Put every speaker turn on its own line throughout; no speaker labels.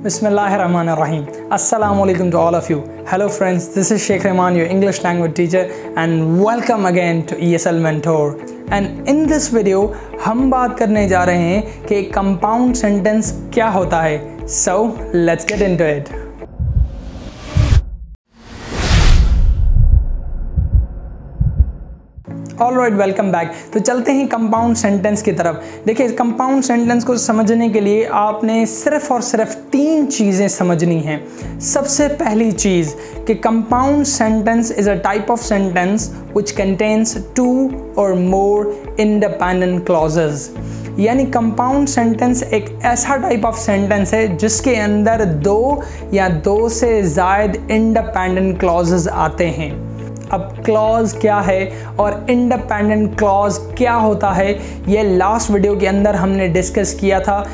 Bismillahirrahmanirrahim. Assalamu alaikum to all of you. Hello friends, this is Sheikh Rahman, your English language teacher, and welcome again to ESL Mentor. And in this video हम बात करने जा रहे हैं कि compound sentence क्या होता है. So let's get into it. Alright, welcome back. तो चलते हैं कंपाउंड सेंटेंस की तरफ. देखिए, कंपाउंड सेंटेंस को समझने के लिए आपने सिर्फ और सिर्फ 3 चीज़ें समझनी हैं. सबसे पहली चीज़ कि compound sentence is a type of sentence which contains 2 और मोर इंडिपेंडेंट क्लॉजेज. यानी कंपाउंड सेंटेंस एक ऐसा टाइप ऑफ सेंटेंस है जिसके अंदर 2 या 2 से ज़ायद इंडिपेंडेंट क्लॉजेज आते हैं. अब क्लॉज क्या है और इंडिपेंडेंट क्लॉज क्या होता है, ये लास्ट वीडियो के अंदर हमने डिस्कस किया था.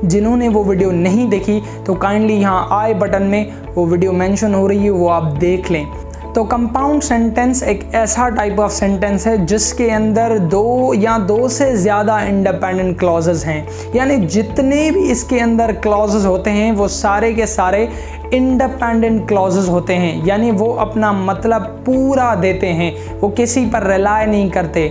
जिन्होंने वो वीडियो नहीं देखी तो काइंडली यहाँ आई बटन में वो वीडियो मेंशन हो रही है, वो आप देख लें. तो कंपाउंड सेंटेंस एक ऐसा टाइप ऑफ सेंटेंस है जिसके अंदर 2 या 2 से ज़्यादा इंडिपेंडेंट क्लॉजेज हैं. यानी जितने भी इसके अंदर क्लॉजेज होते हैं वो सारे के सारे इंडिपेंडेंट क्लॉजेज होते हैं. यानी वो अपना मतलब पूरा देते हैं, वो किसी पर रिलाय नहीं करते.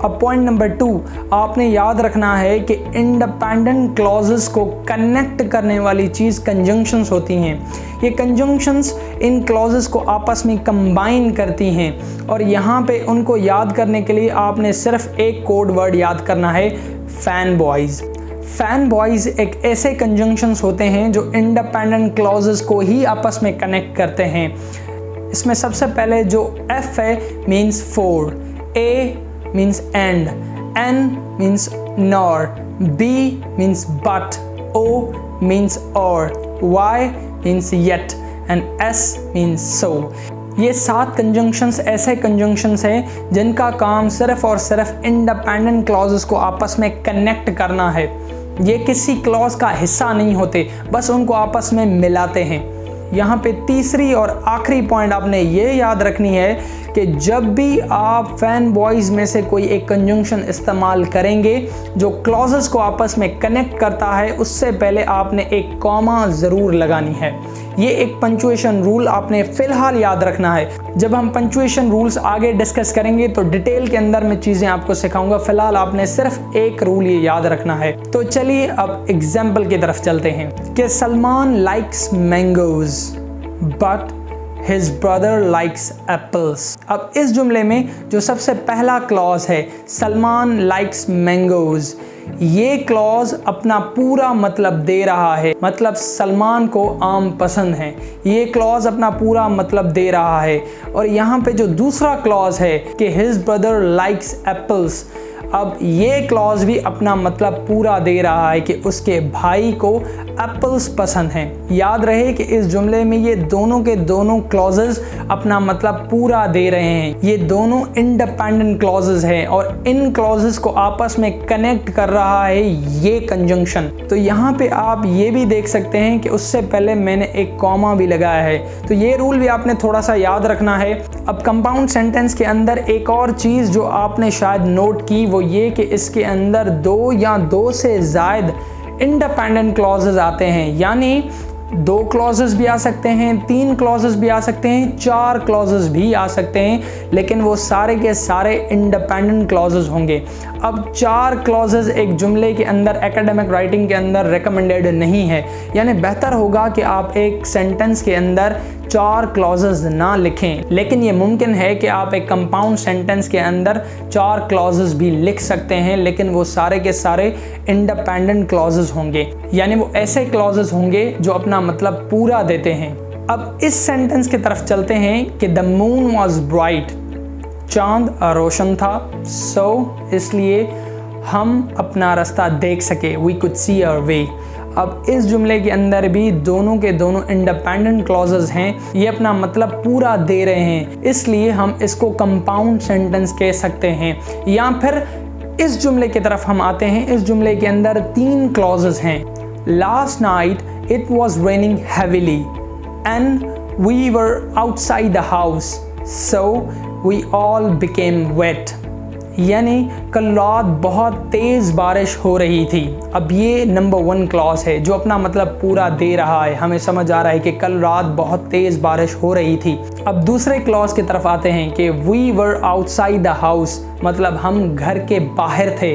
अब पॉइंट नंबर 2 आपने याद रखना है कि इंडिपेंडेंट क्लॉजेस को कनेक्ट करने वाली चीज़ कंजंक्शंस होती हैं. ये कंजंक्शंस इन क्लॉजेस को आपस में कंबाइन करती हैं और यहाँ पे उनको याद करने के लिए आपने सिर्फ एक कोड वर्ड याद करना है, फैन बॉयज़. फैन बॉयज़ एक ऐसे कंजंक्शंस होते हैं जो इंडिपेंडेंट क्लॉजेस को ही आपस में कनेक्ट करते हैं. इसमें सबसे पहले जो F है means for, A means and, N means nor, B means but, O means or, Y means yet, and S means so. ये 7 कंजंक्शंस ऐसे कंजंक्शंस हैं जिनका काम सिर्फ और सिर्फ इंडिपेंडेंट क्लॉजेस को आपस में कनेक्ट करना है. ये किसी क्लॉज का हिस्सा नहीं होते, बस उनको आपस में मिलाते हैं. यहाँ पे तीसरी और आखिरी पॉइंट आपने ये याद रखनी है कि जब भी आप फैन बॉयज़ में से कोई एक कंजंक्शन इस्तेमाल करेंगे जो क्लॉजेस को आपस में कनेक्ट करता है, उससे पहले आपने एक कॉमा ज़रूर लगानी है. ये एक पंचुएशन रूल आपने फ़िलहाल याद रखना है. जब हम पंचुएशन रूल्स आगे डिस्कस करेंगे तो डिटेल के अंदर मैं चीज़ें आपको सिखाऊंगा. फ़िलहाल आपने सिर्फ एक रूल ये याद रखना है. तो चलिए अब एग्जाम्पल की तरफ चलते हैं कि Salman likes mangoes but His brother likes apples. अब इस जुमले में जो सबसे पहला क्लॉज है सलमान लाइक्स मैंगोज, ये क्लॉज अपना पूरा मतलब दे रहा है. मतलब सलमान को आम पसंद है, ये क्लॉज अपना पूरा मतलब दे रहा है. और यहाँ पे जो दूसरा क्लॉज है कि His brother likes apples, अब ये क्लॉज भी अपना मतलब पूरा दे रहा है कि उसके भाई को एप्पल्स पसंद हैं. याद रहे कि इस जुमले में ये दोनों के दोनों क्लॉजेस अपना मतलब पूरा दे रहे हैं. ये दोनों इंडिपेंडेंट क्लॉजेस हैं और इन क्लॉजेस को आपस में कनेक्ट कर रहा है ये कंजंक्शन. तो यहाँ पे आप ये भी देख सकते हैं कि उससे पहले मैंने एक कॉमा भी लगाया है. तो ये रूल भी आपने थोड़ा सा याद रखना है. अब कंपाउंड सेंटेंस के अंदर एक और चीज़ जो आपने शायद नोट की वो ये कि इसके अंदर 2 या 2 से ज़ायद इंडिपेंडेंट क्लॉजेस आते हैं. यानी 2 क्लॉजेस भी आ सकते हैं, 3 क्लॉजेस भी आ सकते हैं, 4 क्लॉजेस भी आ सकते हैं, लेकिन वो सारे के सारे इंडिपेंडेंट क्लॉजेस होंगे. अब 4 क्लॉजेस एक जुमले के अंदर एकेडमिक राइटिंग के अंदर रिकमेंडेड नहीं है. यानी बेहतर होगा कि आप एक सेंटेंस के अंदर 4 क्लॉजेस ना लिखें, लेकिन ये मुमकिन है कि आप एक कंपाउंड सेंटेंस के अंदर 4 क्लॉजेस भी लिख सकते हैं, लेकिन वो सारे के सारे इंडिपेंडेंट क्लॉजेस होंगे. यानी वो ऐसे क्लॉजेस होंगे जो अपना मतलब पूरा देते हैं. अब इस सेंटेंस की तरफ चलते हैं कि द मून वॉज ब्राइट, चांद रोशन था, सो इसलिए हम अपना रास्ता देख सके, we could see our way. अब इस जुमले के अंदर भी दोनों के दोनों इंडिपेंडेंट क्लॉजेस हैं, ये अपना मतलब पूरा दे रहे हैं, इसलिए हम इसको कंपाउंड सेंटेंस कह सकते हैं. या फिर इस जुमले की तरफ हम आते हैं. इस जुमले के अंदर 3 क्लॉजेस हैं. Last night it was raining heavily and we were outside the house, so we all became wet. यानी कल रात बहुत तेज़ बारिश हो रही थी। अब ये नंबर 1 क्लॉज है जो अपना मतलब पूरा दे रहा है, हमें समझ आ रहा है कि कल रात बहुत तेज़ बारिश हो रही थी। अब दूसरे क्लॉज की तरफ आते हैं कि we were outside the house, मतलब हम घर के बाहर थे।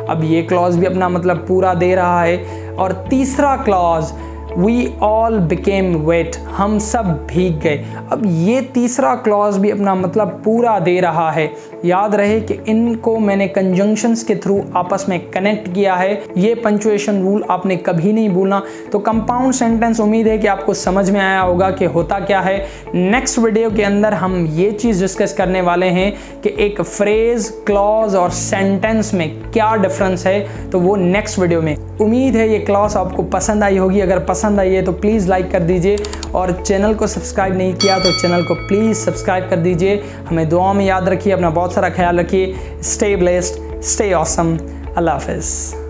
अब ये क्लॉज भी अपना मतलब पूरा दे रहा है। और तीसरा clause we all became wet, हम सब भीग गए। अब ये तीसरा क्लॉज भी अपना मतलब पूरा दे रहा है। याद रहे कि इनको मैंने कंजंक्शंस के थ्रू आपस में कनेक्ट किया है। ये पंक्चुएशन रूल आपने कभी नहीं भूलना। तो कंपाउंड सेंटेंस उम्मीद है कि आपको समझ में आया होगा कि होता क्या है। नेक्स्ट वीडियो के अंदर हम ये चीज़ डिस्कस करने वाले हैं कि एक फ्रेज, क्लॉज और सेंटेंस में क्या डिफरेंस है, तो वो नेक्स्ट वीडियो में। उम्मीद है ये क्लास आपको पसंद आई होगी। अगर पसंद आई है तो प्लीज़ लाइक कर दीजिए, और चैनल को सब्सक्राइब नहीं किया तो चैनल को प्लीज़ सब्सक्राइब कर दीजिए। हमें दुआ में याद रखिए, अपना बहुत सारा ख्याल रखिए। Stay blessed, stay awesome. अल्लाह हाफ़िज़।